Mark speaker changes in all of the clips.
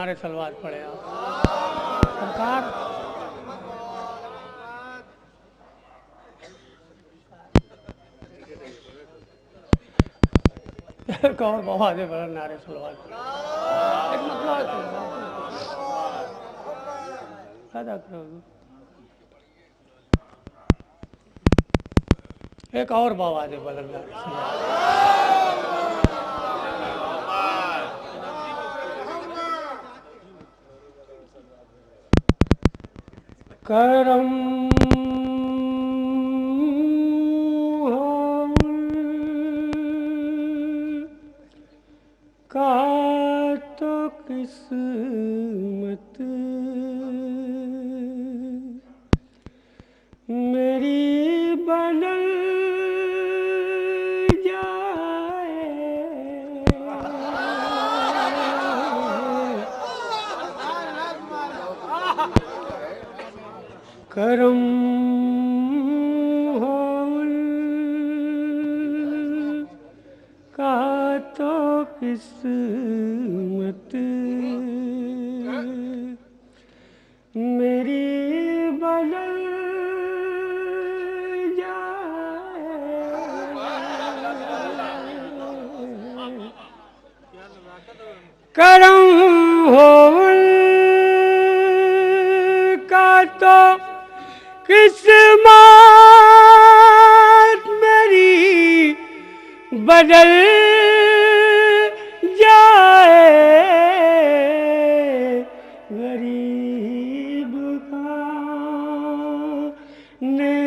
Speaker 1: नारे सलवार पड़े आप सरकार। एक और बाबा दे बड़ा नारे सलवार पड़े एक मतलब अदा करो। एक और बाबा दे बड़ा नारे सलवार करम का तो किस्मत मेरी बदल जाए। करम हो का तो किस्मत मेरी बदल जाए। करम हो का तो किस्मत मेरी बदल जाए। गरीब खाने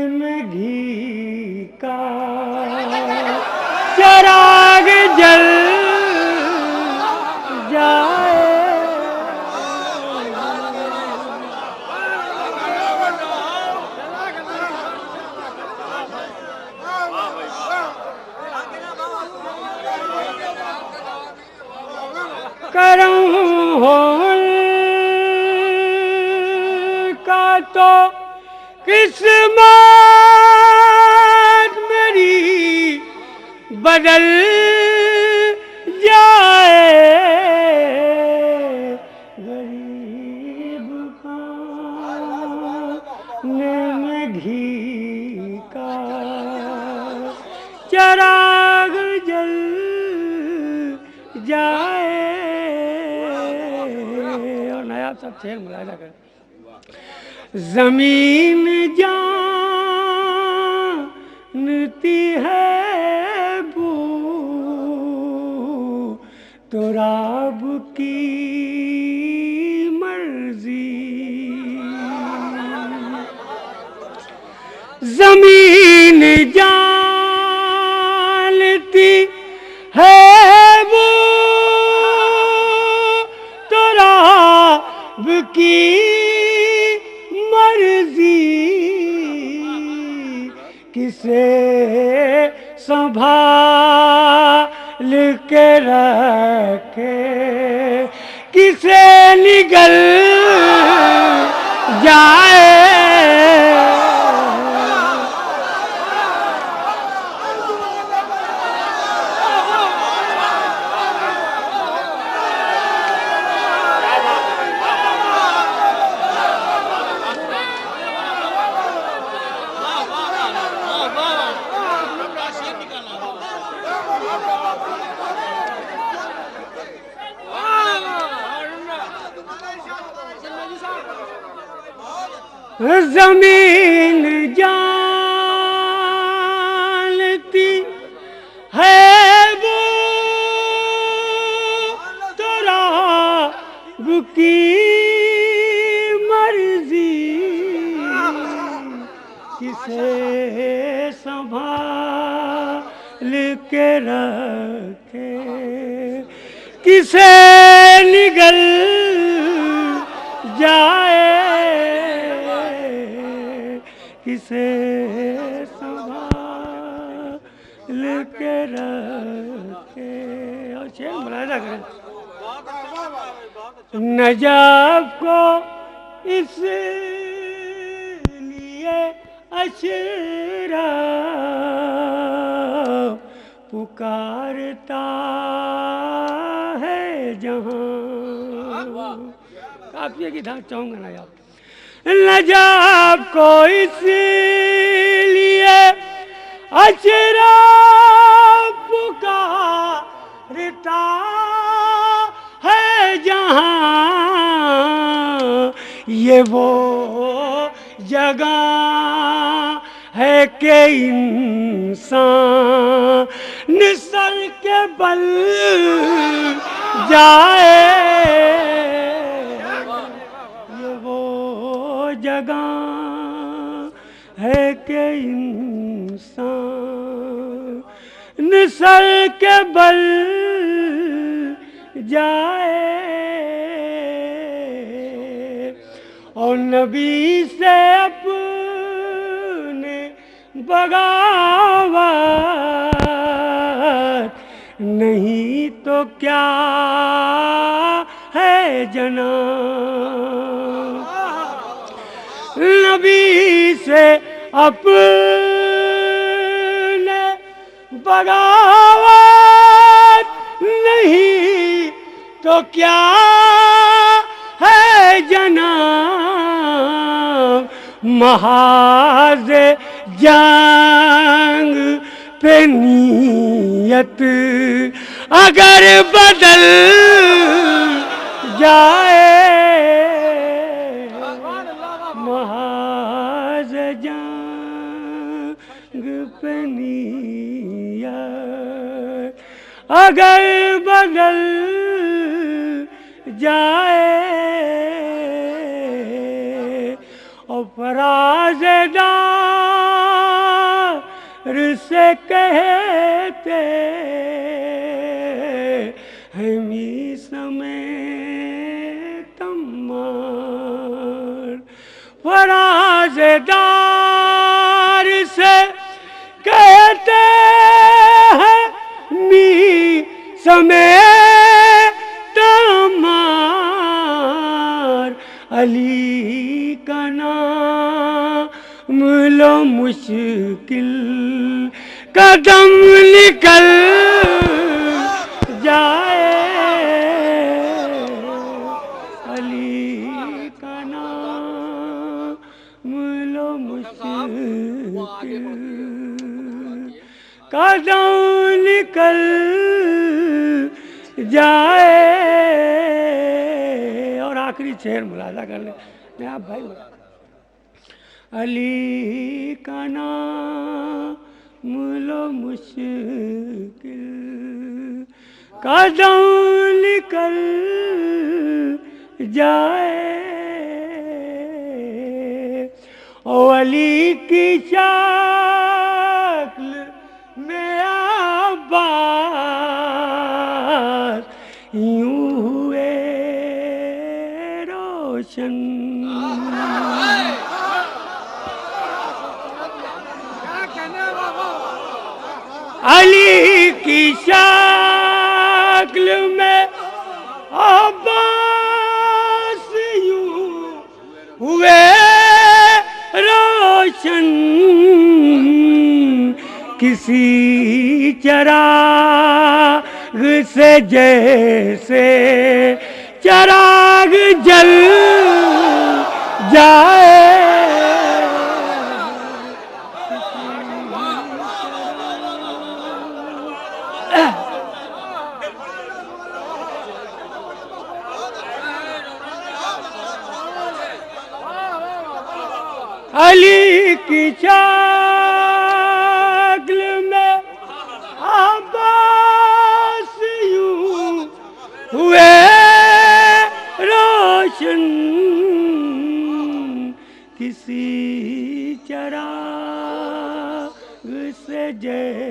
Speaker 1: में घी का चिराग जल जाए। करम हो का तो किस्मत मेरी बदल जाए। गरीब खाने में घी का चिराग जल जाए। और नया सब शेर मुलायजा कर। जमीन जानती है बू तो रब की मर्जी। जमीन जानती है वो तो रब की मर्जी। किसे संभाल के रखे किसे निगल जाए। जमीन जानती है वो तो रब की मर्जी। किसे संभाल के रखे किसे निगल जाए। किसे संभाल के रखे। और शेर मुलायजा करें। नजफ को इसलिए अशराफ पुकारता है जहां। काफिया की धार चाहूंगा ना यार। नजाब को इसलिए अचरा पुकारता है जहां, ये वो जगह है कि इंसान सर के बल जाए, ये वो जगह है कि इंसान सर के बल जाए। और नबी से अपने बगावत नहीं तो क्या है जनाब, नबी से अपने बगावत नहीं तो क्या है जनाब, महाज जंग पे नीयत अगर बदल जाए, महाज जंग पे नीयत अगर बदल जाए। और फराज़दार से कहते हमी समेत अम्मार, फराज़दार से कहते हैं मी समेत अम्मार, अली का नाम लो मुश्किल कदम निकल जाए, अली का नाम लो मुश्किल कदम निकल जाए। और आखिरी शेर मुलाजा कर ले मैं आप भाई, अली का नाम लो मुश्किल कदम निकल जाए। ओ अली की शक्ल में अब्बास यूं हुए रोशन, अली की शक्ल में अब्बास यूं हुए रोशन, किसी चराग से जैसे चराग जल जाए, अली की शक्ल में अब्बास यूं हुए रोशन, किसी चराग से जैसे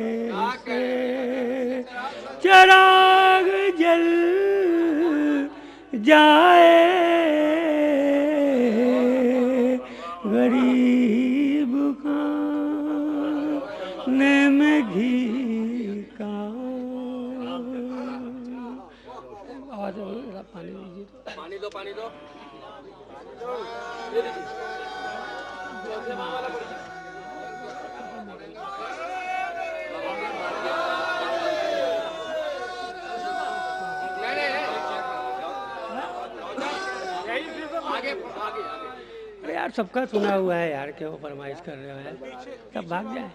Speaker 1: चराग जल जाए, गरीब खाने में घी का आवाज पानी दीजिए, पानी दो पानी दो, अरे यार सबका सुना हुआ है यार, क्यों फरमाइश कर रहे हो यार, सब भाग जाए।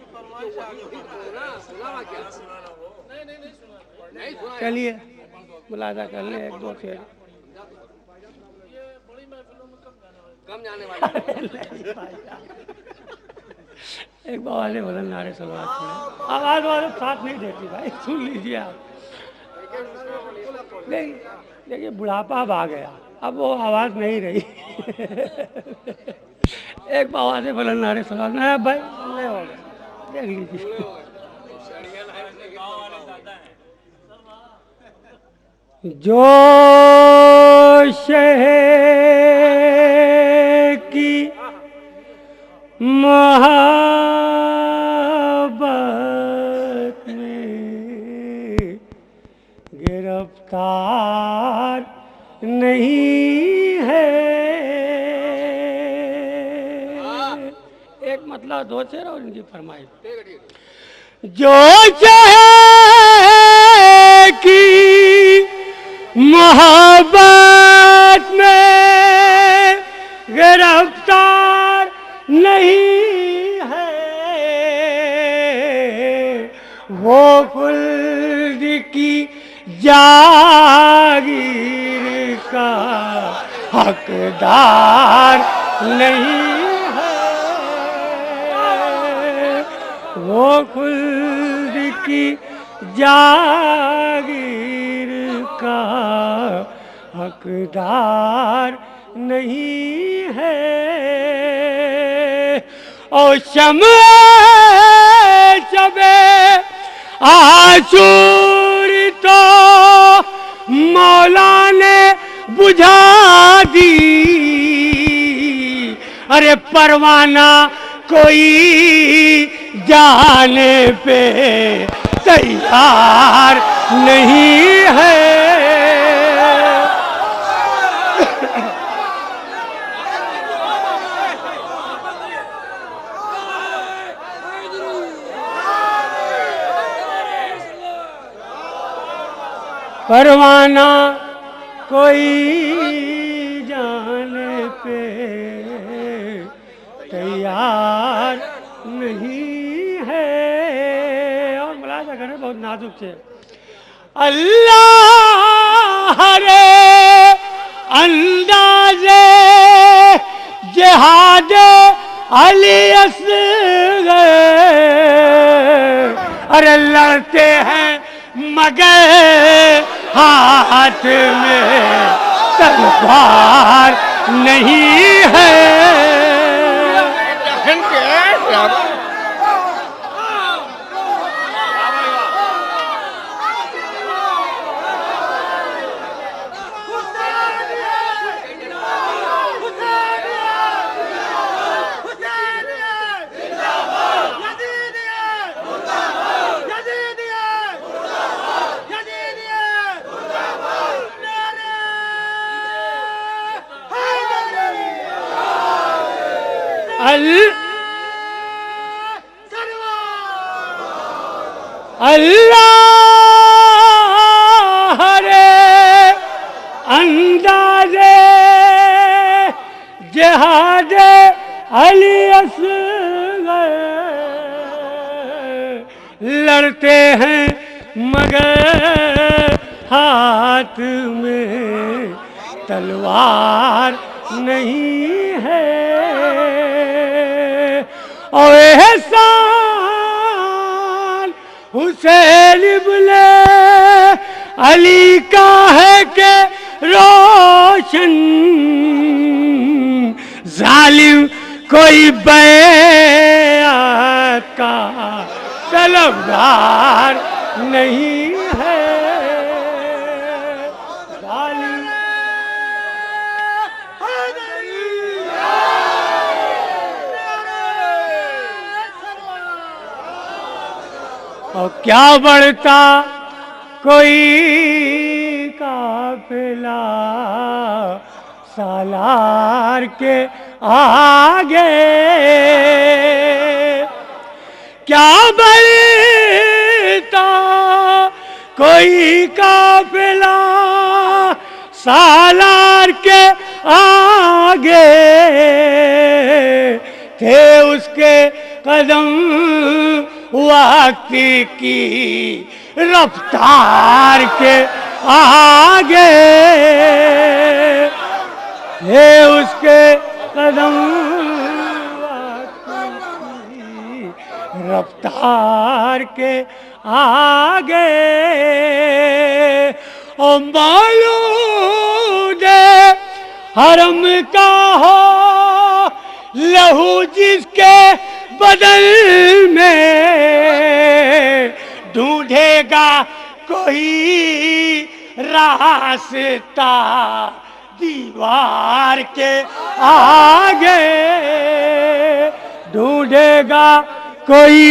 Speaker 1: चलिए मुलाजा कर ले एक दो शेर।
Speaker 2: कम जाने वाले
Speaker 1: एक बाबा ने बदल नारे सलवार सुने, आवाज वाले साथ नहीं देती भाई, सुन लीजिए आप। नहीं देखिए बुढ़ापा अब आ गया, अब वो आवाज नहीं रही। एक बाबा से बदल नारे सलवार नहीं भाई, नहीं हो गया, देख लीजिए। जो शहर की मोहब्बत में गिरफ्तार नहीं है, एक मतलब दो शेर और इनकी फरमाइश। जो शहर की मोहब्बत में गिरफ्तार नहीं है, वो खुल्द की जागीर का हकदार नहीं है, वो खुल्द की जागीर का हकदार नहीं है। और शम्अ शबे आशूर तो मौला ने बुझा दी, अरे परवाना कोई जाने पे तैयार नहीं है। परवाना कोई जाने पे तैयार नहीं है। और मुलाजा करें बहुत नाजुक से। अल्लाह रे अंदाज़े जिहाद अली असग़र, अरे लड़ते हैं मगर हाथ में तलवार नहीं है। अल्लाह रे अंदाज़े जिहाद अली असग़र, लड़ते हैं मगर हाथ में तलवार नहीं है। और एहसान हुसैन इब्ने अली का है के रोशन, जालिम कोई बैअत का तलबगार नहीं है। और क्या बढ़ता कोई काफिला सालार के आगे, क्या बढ़ता कोई काफिला सालार के आगे, आगे थे उसके कदम, वक्त की रफ्तार के आगे थे उसके कदम, रफ्तार के आगे। ओ मौलूद हरम का हो लहू जिसके बदल में, ढूंढेगा कोई रास्ता दीवार के आगे, ढूंढेगा कोई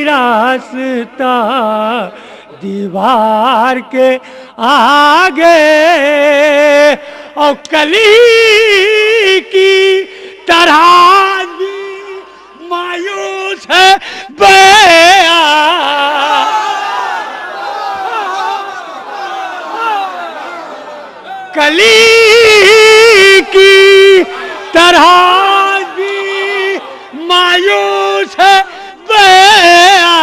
Speaker 1: रास्ता दीवार के आगे। और कली की तरह भी मायूस है बया, कली की तरह भी मायूस है बया,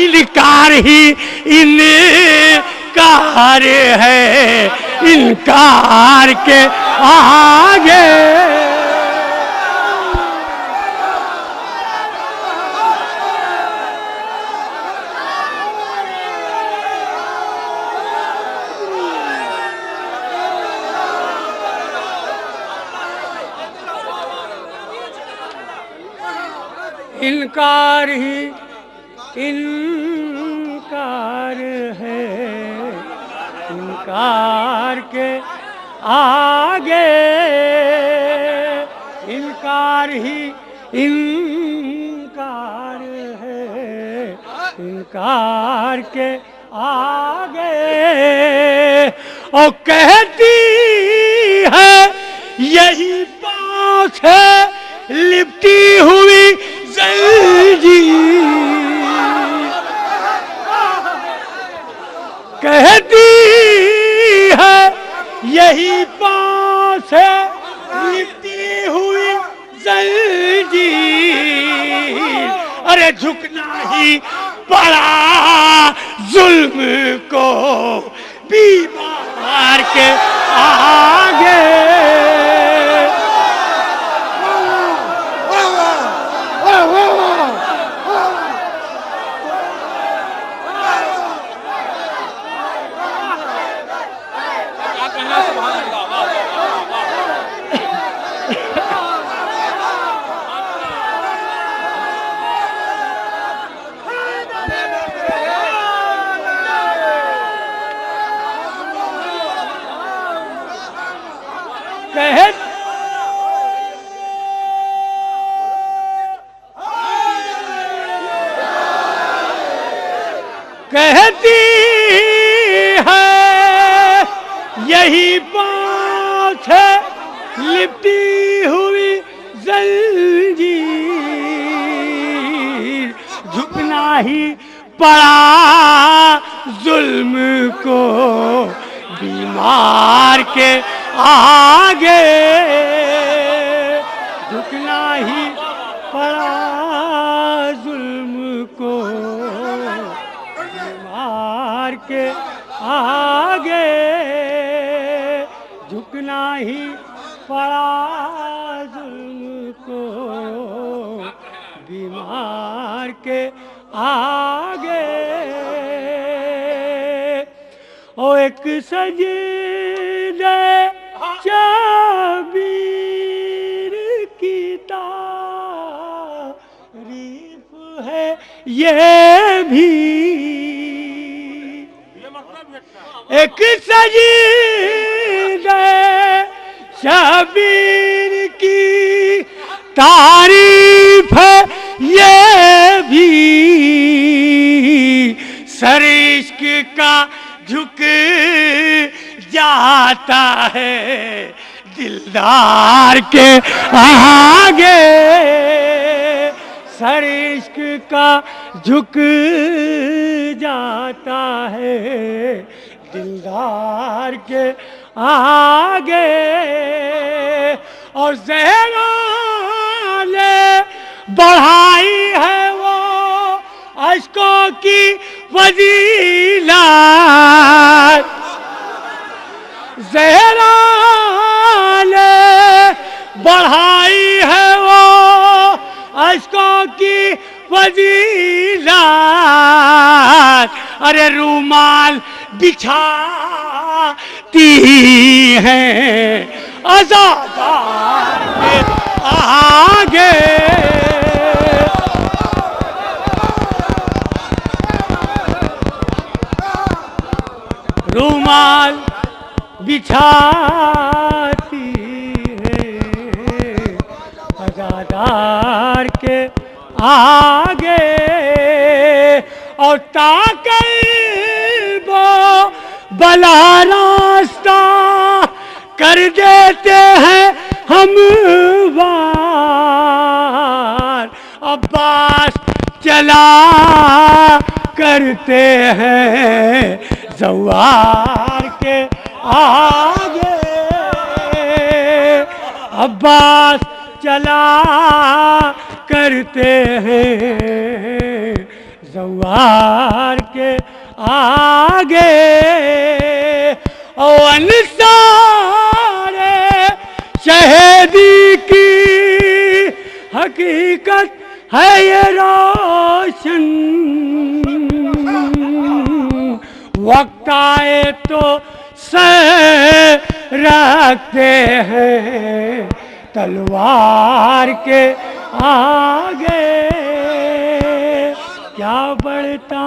Speaker 1: इनकार ही इनकार है, इनकार के आगे। इनकार ही इनकार है, इनकार के आगे, इनकार ही इनकार है, इनकार के आगे। और कहती है यही पास है लिपटी हुई जंजीर, कहती है यही पास है लिपटी हुई जंजीर। अरे झुकना ही पड़ा जुल्म को बीमार के आगे। कहती है यही बात है लिपटी हुई जंजीर, झुकना ही पड़ा जुल्म को बीमार के आगे, झुकना ही पड़ा जुल्म को बीमार के आगे, झुकना ही पड़ा जुल्म को बीमार के आगे। ओ एक सजदे शबीर की तारीफ है ये भी, एक सजदे शबीर की तारीफ है ये भी, सर इश्क का झुक जाता है दिलदार के आगे, सर इश्क का झुक जाता है दिलदार के आगे और ज़हरा ने बढ़ाई है वो अश्कों की फजीलत। ज़हरा ने बढ़ाई है वो अश्कों की फजीलत। अरे रूमाल बिछाती है आज़ादार के आगे। रूमाल बिछाती है आज़ादार के आगे और ताकर वो भला रास्ता कर देते हैं हमवार। अब्बास चला करते हैं ज़वार के आगे। अब्बास चला करते हैं ज़वार के आगे। ओ अंसारे शहीदी की हकीकत है ये रोशन। वक्त आए तो सर रखते हैं तलवार के आगे। क्या बढ़ता